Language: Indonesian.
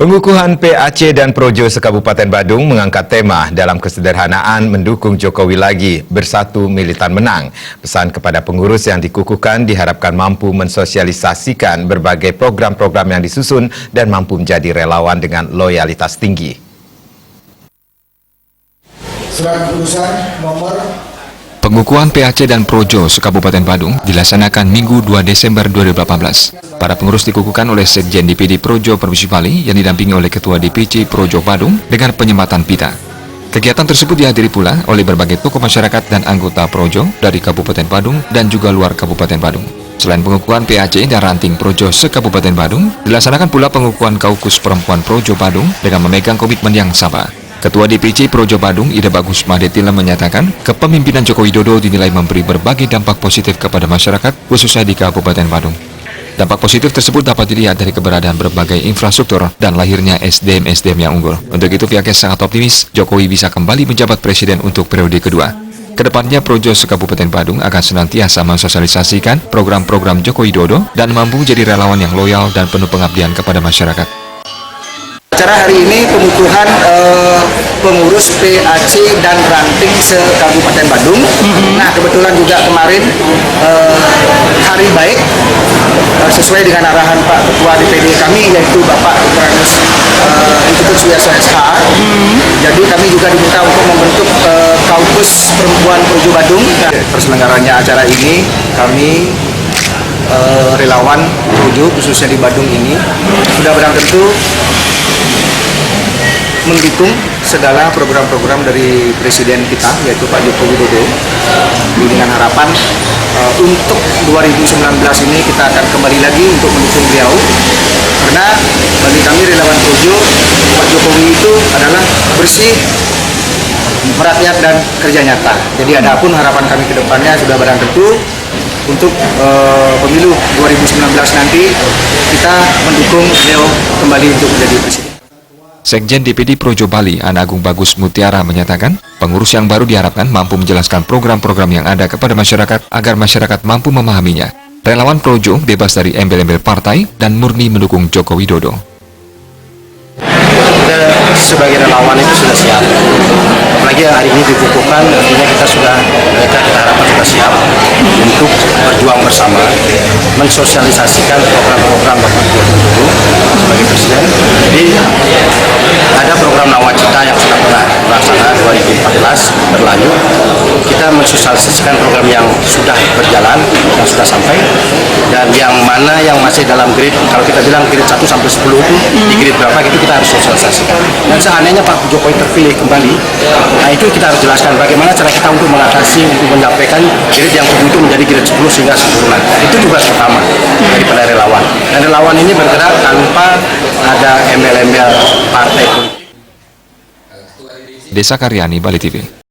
Pengukuhan PAC dan Projo se-Kabupaten Badung mengangkat tema dalam kesederhanaan mendukung Jokowi lagi, bersatu militan menang. Pesan kepada pengurus yang dikukuhkan diharapkan mampu mensosialisasikan berbagai program-program yang disusun dan mampu menjadi relawan dengan loyalitas tinggi. Surat keputusan nomor Pengukuhan PAC dan Projo se-Kabupaten Badung dilaksanakan Minggu 2 Desember 2018. Para pengurus dikukuhkan oleh Sekjen DPD Projo Provinsi Bali yang didampingi oleh Ketua DPC Projo Badung dengan penyematan pita. Kegiatan tersebut dihadiri pula oleh berbagai tokoh masyarakat dan anggota Projo dari Kabupaten Badung dan juga luar Kabupaten Badung. Selain pengukuhan PAC dan ranting Projo se-Kabupaten Badung, dilaksanakan pula pengukuhan Kaukus Perempuan Projo Badung dengan memegang komitmen yang sama. Ketua DPC Projo Badung, Ida Bagus Madetila menyatakan, kepemimpinan Joko Widodo dinilai memberi berbagai dampak positif kepada masyarakat, khususnya di Kabupaten Badung. Dampak positif tersebut dapat dilihat dari keberadaan berbagai infrastruktur dan lahirnya SDM-SDM yang unggul. Untuk itu pihaknya sangat optimis Jokowi bisa kembali menjabat presiden untuk periode kedua. Kedepannya Projo se-Kabupaten Badung akan senantiasa mensosialisasikan program-program Joko Widodo dan mampu menjadi relawan yang loyal dan penuh pengabdian kepada masyarakat. acara hari ini pengukuhan pengurus PAC dan ranting se-Kabupaten Badung. Nah, kebetulan juga kemarin hari baik sesuai dengan arahan Pak Ketua DPD kami, yaitu Bapak Uranus Institut Suyaso SH. Jadi kami juga diminta untuk membentuk Kaukus Perempuan Projo Badung. Terselenggaranya acara ini kami relawan Projo khususnya di Badung ini sudah barang tentu mendukung segala program-program dari Presiden kita, yaitu Pak Joko Widodo, dengan harapan untuk 2019 ini kita akan kembali lagi untuk mendukung beliau, karena bagi kami relawan Projo, Pak Jokowi itu adalah bersih, merakyat dan kerja nyata. Jadi adapun harapan kami ke depannya sudah barang tentu untuk pemilu 2019 nanti kita mendukung beliau kembali untuk menjadi presiden. Sekjen DPD Projo Bali, Ana Agung Bagus Mutiara menyatakan, pengurus yang baru diharapkan mampu menjelaskan program-program yang ada kepada masyarakat agar masyarakat mampu memahaminya. Relawan Projo bebas dari embel-embel partai dan murni mendukung Joko Widodo. Kita sebagai relawan itu sudah siap. Apalagi hari ini dikukuhkan, artinya kita harapkan sudah siap untuk berjuang bersama, mensosialisasikan program-program Bapak Joko Widodo sebagai presiden. Jadi ada program Nawacita yang sudah pernah dilaksanakan 2014 berlanjut. Kita mensosialisasikan program yang sudah berjalan, yang sudah sampai, dan yang mana yang masih dalam grade, kalau kita bilang grade 1 sampai 10 itu di grade berapa itu kita harus sosialisasikan. Dan seandainya Pak Jokowi terpilih kembali, nah itu kita harus jelaskan bagaimana cara kita untuk mengatasi, untuk menyampaikan grade yang 7 itu menjadi grade 10 sehingga sempurna. Itu tugas pertama daripada relawan. Dan relawan ini bergerak tanpa ada embel-embel partai politik. Desa Karyani, Bali TV.